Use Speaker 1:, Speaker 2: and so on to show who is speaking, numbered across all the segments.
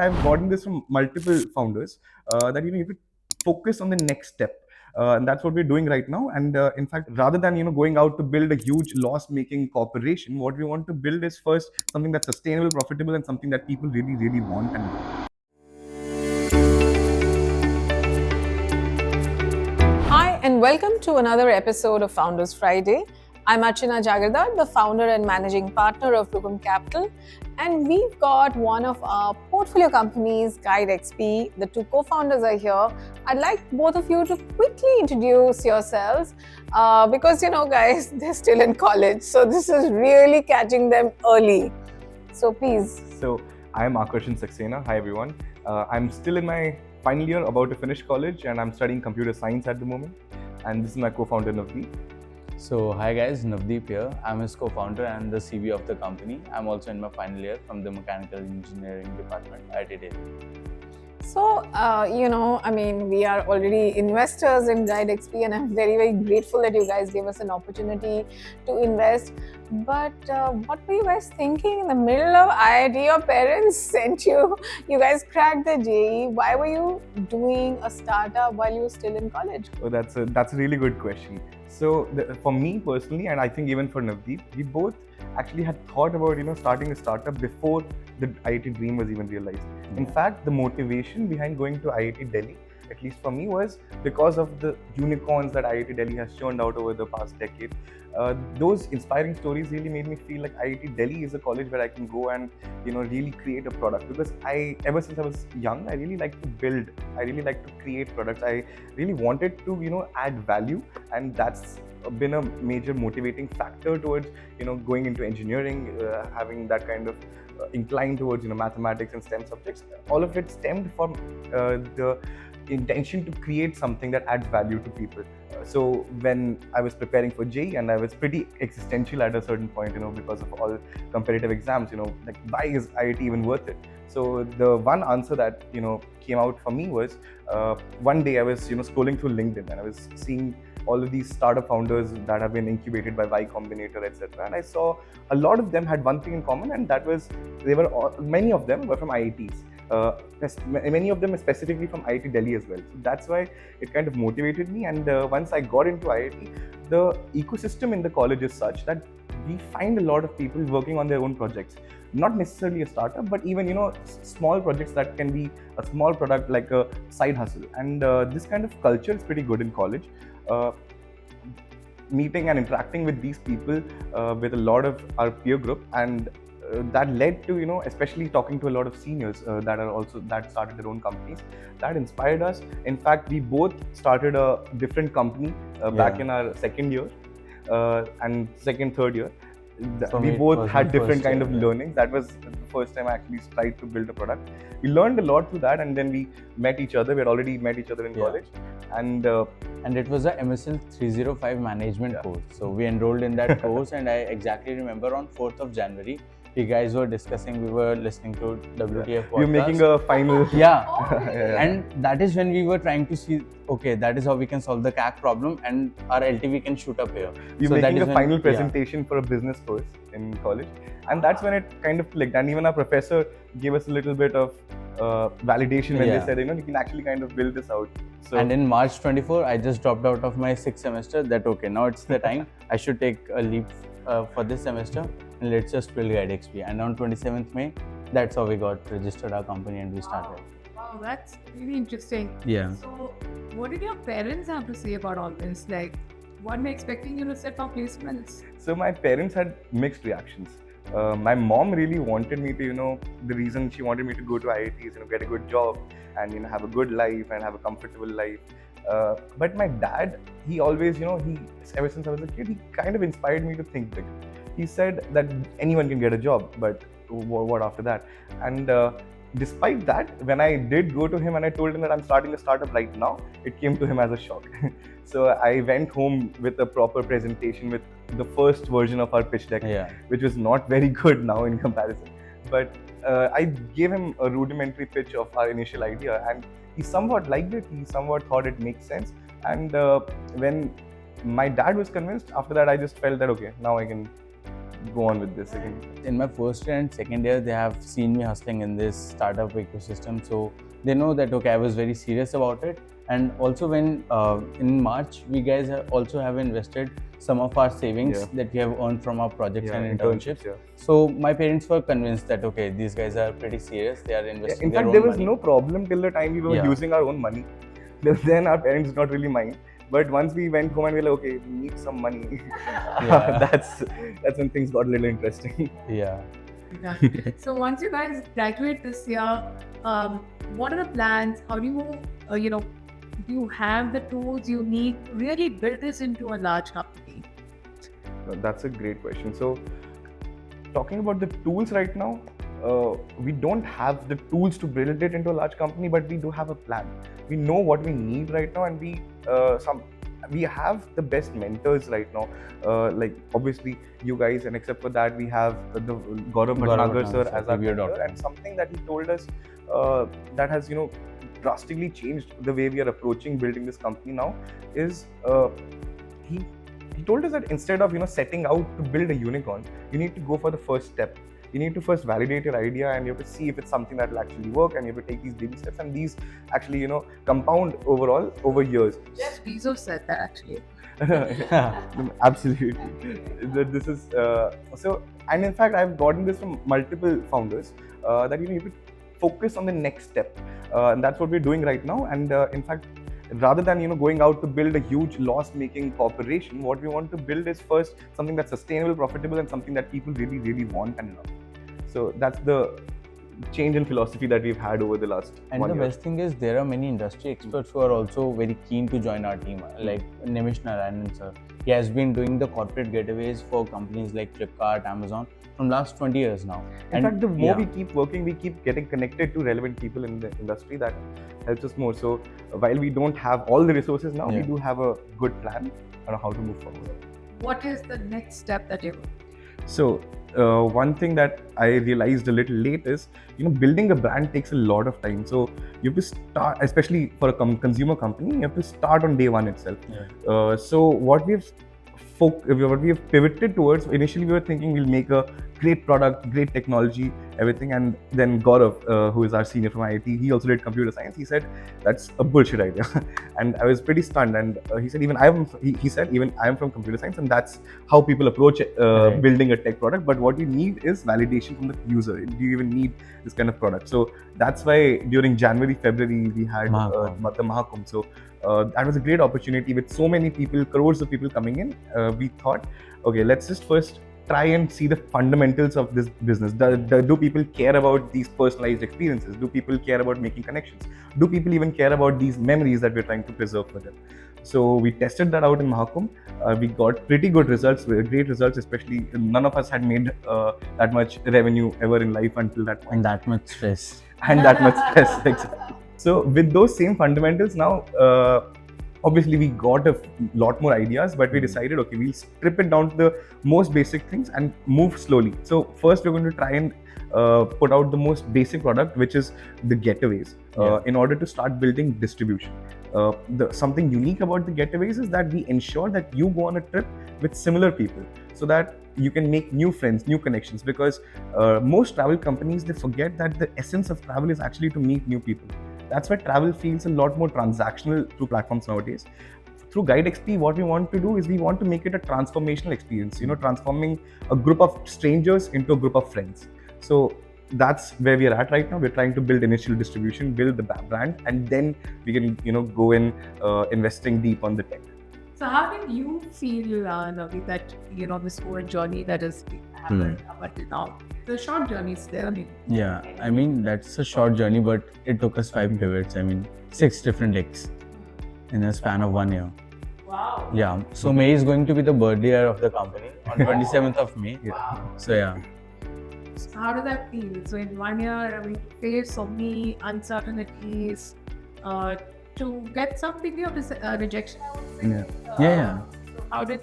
Speaker 1: I've gotten this from multiple founders that you need to focus on the next step. And that's what we're doing right now. And in fact, rather than going out to build a huge loss-making corporation, what we want to build is first something that's sustainable, profitable, and something that people really, really want and love.
Speaker 2: Hi, and welcome to another episode of Founders Friday. I'm Archana Jagardar, the founder and managing partner of Rukam Capital, and we've got one of our portfolio companies, GydeXP. The two co-founders are here. I'd like both of you to quickly introduce yourselves because, guys, they're still in college, so this is really catching them early. So please.
Speaker 1: So I'm Aakarshan Navdeep. Hi everyone. I'm still in my final year, about to finish college, and I'm studying computer science at the moment. And this is my co-founder Navdeep.
Speaker 3: So hi guys, Navdeep here. I'm his co-founder and the CV of the company. I'm also in my final year from the mechanical engineering department at IITians.
Speaker 2: So, we are already investors in GydeXP, and I'm very, very grateful that you guys gave us an opportunity to invest. But what were you guys thinking in the middle of IIT? Your parents sent you. You guys cracked the JEE. Why were you doing a startup while you were still in college?
Speaker 1: Oh, that's a really good question. So for me personally, and I think even for Navdeep, we both actually had thought about starting a startup before the IIT dream was even realized. In fact, the motivation behind going to IIT Delhi, at least for me, was because of the unicorns that IIT Delhi has churned out over the past decade. Those inspiring stories really made me feel like IIT Delhi is a college where I can go and really create a product, because ever since I was young, I really like to build, I really like to create products. I really wanted to add value, and that's been a major motivating factor towards going into engineering, having that kind of incline towards mathematics and STEM subjects. All of it stemmed from the intention to create something that adds value to people. So when I was preparing for JEE, and I was pretty existential at a certain point, because of all competitive exams, like why is IIT even worth it? So the one answer that came out for me was one day I was scrolling through LinkedIn, and I was seeing all of these startup founders that have been incubated by Y Combinator, etc. And I saw a lot of them had one thing in common, and that was many of them were from IITs. Many of them specifically from IIT Delhi as well. So that's why it kind of motivated me. And once I got into IIT, the ecosystem in the college is such that we find a lot of people working on their own projects. Not necessarily a startup, but even small projects that can be a small product like a side hustle. And this kind of culture is pretty good in college. Meeting and interacting with these people, with a lot of our peer group, and that led to especially talking to a lot of seniors that started their own companies. That inspired us. In fact, we both started a different company back in our second year and third year. We both had different kind of learnings. That was the first time I actually tried to build a product. We learned a lot through that, and then we met each other. We had already met each other in college, and
Speaker 3: it was a MSL 305 management course. So we enrolled in that course, and I exactly remember on 4th of January, you guys were discussing, we were listening to WTF podcast.
Speaker 1: You're making a final...
Speaker 3: And that is when we were trying to see, okay, that is how we can solve the CAC problem, and our LTV can shoot up here.
Speaker 1: You're making a final presentation for a business course in college, and that's when it kind of clicked. And even our professor gave us a little bit of validation when they said, you can actually kind of build this out. So,
Speaker 3: and in March 24, I just dropped out of my 6th semester. That okay, now it's the time. I should take a leap for this semester, and let's just build GydeXP. And on 27th May, that's how we got registered our company and we started.
Speaker 4: Wow, that's really interesting.
Speaker 3: Yeah.
Speaker 4: So, what did your parents have to say about all this? Like, what were expecting you to set for placements?
Speaker 1: So my parents had mixed reactions. My mom really wanted me to, the reason she wanted me to go to IIT is, get a good job and, have a good life and have a comfortable life. But my dad, he always, ever since I was a kid, he kind of inspired me to think big. He said that anyone can get a job, but what after that? And despite that, when I did go to him and I told him that I'm starting a startup right now, it came to him as a shock. So I went home with a proper presentation with the first version of our pitch deck, which was not very good now in comparison. But I gave him a rudimentary pitch of our initial idea, and he somewhat liked it. He somewhat thought it makes sense. And when my dad was convinced, after that I just felt that okay, now I can go on with this again?
Speaker 3: In my first year and second year, they have seen me hustling in this startup ecosystem, so they know that okay, I was very serious about it. And also when in March, we guys also have invested some of our savings that we have earned from our projects and internships. So my parents were convinced that okay, these guys are pretty serious. They are investing.
Speaker 1: In
Speaker 3: their
Speaker 1: fact,
Speaker 3: own
Speaker 1: there was
Speaker 3: money.
Speaker 1: no problem till the time we were using our own money. Then our parents did not really mind. But once we went home and we were like, okay, we need some money. That's when things got a little interesting.
Speaker 3: Yeah.
Speaker 4: So once you guys graduate this year, what are the plans? How do you, do you have the tools you need to really build this into a large company?
Speaker 1: That's a great question. So, talking about the tools right now, we don't have the tools to build it into a large company, but we do have a plan. We know what we need right now, and we have the best mentors right now. Like obviously you guys, and except for that, we have the Gaurav Bhatnagar sir as our mentor, and something that he told us that has drastically changed the way we are approaching building this company now is he told us that instead of setting out to build a unicorn, you need to go for the first step. You need to first validate your idea, and you have to see if it's something that will actually work, and you have to take these baby steps, and these actually compound overall over years.
Speaker 4: Jeff Bezos said that actually.
Speaker 1: Absolutely. This is so, and in fact I've gotten this from multiple founders that you need to focus on the next step, and that's what we're doing right now. And in fact, rather than going out to build a huge loss-making corporation, what we want to build is first something that's sustainable, profitable, and something that people really, really want and love. So that's the change in philosophy that we've had over the last 1 year.
Speaker 3: And the best thing is there are many industry experts who are also very keen to join our team, like Nimish Narayanan sir. He has been doing the corporate getaways for companies like Flipkart, Amazon from last 20 years now.
Speaker 1: In fact, the more we keep working, we keep getting connected to relevant people in the industry. That helps us more. So while we don't have all the resources now, we do have a good plan on how to move forward.
Speaker 4: What is the next step that you're going?
Speaker 1: So one thing that I realized a little late is, building a brand takes a lot of time. So you have to start, especially for a consumer company, you have to start on day one itself. So what we have pivoted towards, initially we were thinking we'll make a great product, great technology, everything. And then Gaurav, who is our senior from IIT, he also did computer science. He said, that's a bullshit idea. And I was pretty stunned. And he said, even I am from computer science, and that's how people approach building a tech product. But what you need is validation from the user. Do you even need this kind of product? So that's why during January, February, we had the Mahakumbh. So that was a great opportunity with so many people, crores of people coming in. We thought, okay, let's just first try and see the fundamentals of this business. Do people care about these personalized experiences? Do people care about making connections? Do people even care about these memories that we're trying to preserve for them? So we tested that out in Mahakumbh. We got pretty good results, great results, especially none of us had made that much revenue ever in life until that point.
Speaker 3: And that much stress.
Speaker 1: Exactly. So with those same fundamentals now, obviously we got a lot more ideas, but we decided, okay, we'll strip it down to the most basic things and move slowly. So first we're going to try and put out the most basic product, which is the getaways, in order to start building distribution. Something unique about the getaways is that we ensure that you go on a trip with similar people, so that you can make new friends, new connections, because most travel companies, they forget that the essence of travel is actually to meet new people. That's why travel feels a lot more transactional through platforms nowadays. Through GydeXP, what we want to do is we want to make it a transformational experience, transforming a group of strangers into a group of friends. So that's where we are at right now. We're trying to build initial distribution, build the brand, and then we can, go in investing deep on the tech.
Speaker 4: So how did you feel, Navi, that, this whole journey that has happened up until now? The short journey is there.
Speaker 3: Yeah, I mean, that's a short journey, but it took us 5 pivots. 6 different legs in a span of 1 year.
Speaker 4: Wow.
Speaker 3: Yeah, so May is going to be the birthday year of the company on 27th of May.
Speaker 4: Wow.
Speaker 3: So yeah.
Speaker 4: So how does that feel? So in 1 year, we faced so many uncertainties. To get something, rejection, I would say.
Speaker 3: Yeah.
Speaker 4: So how did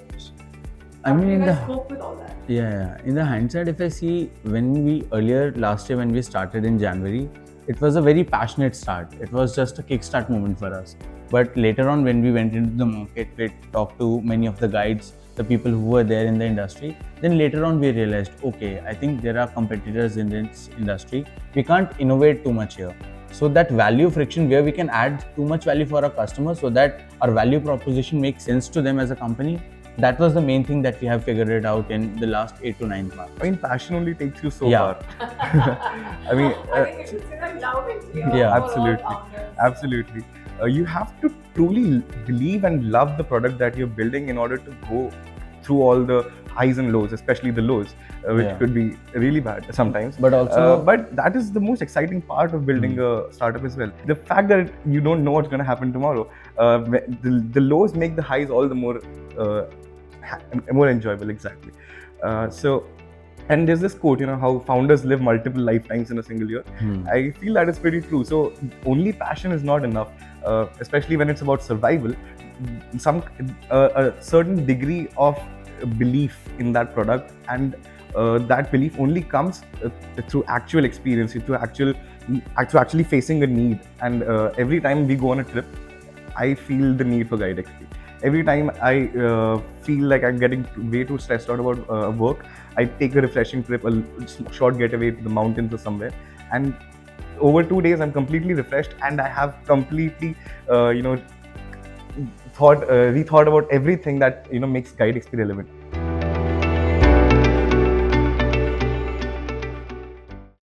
Speaker 3: you
Speaker 4: guys cope with all that?
Speaker 3: Yeah. In the hindsight, if I see, last year when we started in January, it was a very passionate start. It was just a kickstart moment for us. But later on, when we went into the market, we talked to many of the guides. the people who were there in the industry. Then later on we realized, okay, I think there are competitors in this industry. We can't innovate too much here. So that value friction where we can add too much value for our customers so that our value proposition makes sense to them as a company, that was the main thing that we have figured it out in the last 8 to 9 months.
Speaker 1: I mean, passion only takes you so
Speaker 3: Yeah.
Speaker 1: far. I mean,
Speaker 2: I think you should say that loud and clear.
Speaker 3: Yeah,
Speaker 2: for all
Speaker 1: absolutely.
Speaker 2: founders.
Speaker 1: absolutely. You have to truly believe and love the product that you're building in order to go through all the highs and lows, especially the lows, which
Speaker 3: Yeah.
Speaker 1: could be really bad sometimes.
Speaker 3: But also,
Speaker 1: But that is the most exciting part of building a startup as well. The fact that you don't know what's going to happen tomorrow, the lows make the highs all the more more enjoyable. Exactly. And there's this quote, how founders live multiple lifetimes in a single year. I feel that is pretty true. So only passion is not enough, especially when it's about survival. A certain degree of belief in that product, and that belief only comes through actual experience, through actually facing a need. And every time we go on a trip, I feel the need for GydeXP. Every time I feel like I'm getting way too stressed out about work, I take a refreshing trip, a short getaway to the mountains or somewhere, and over 2 days I'm completely refreshed, and I have completely rethought about everything that makes GydeXP relevant.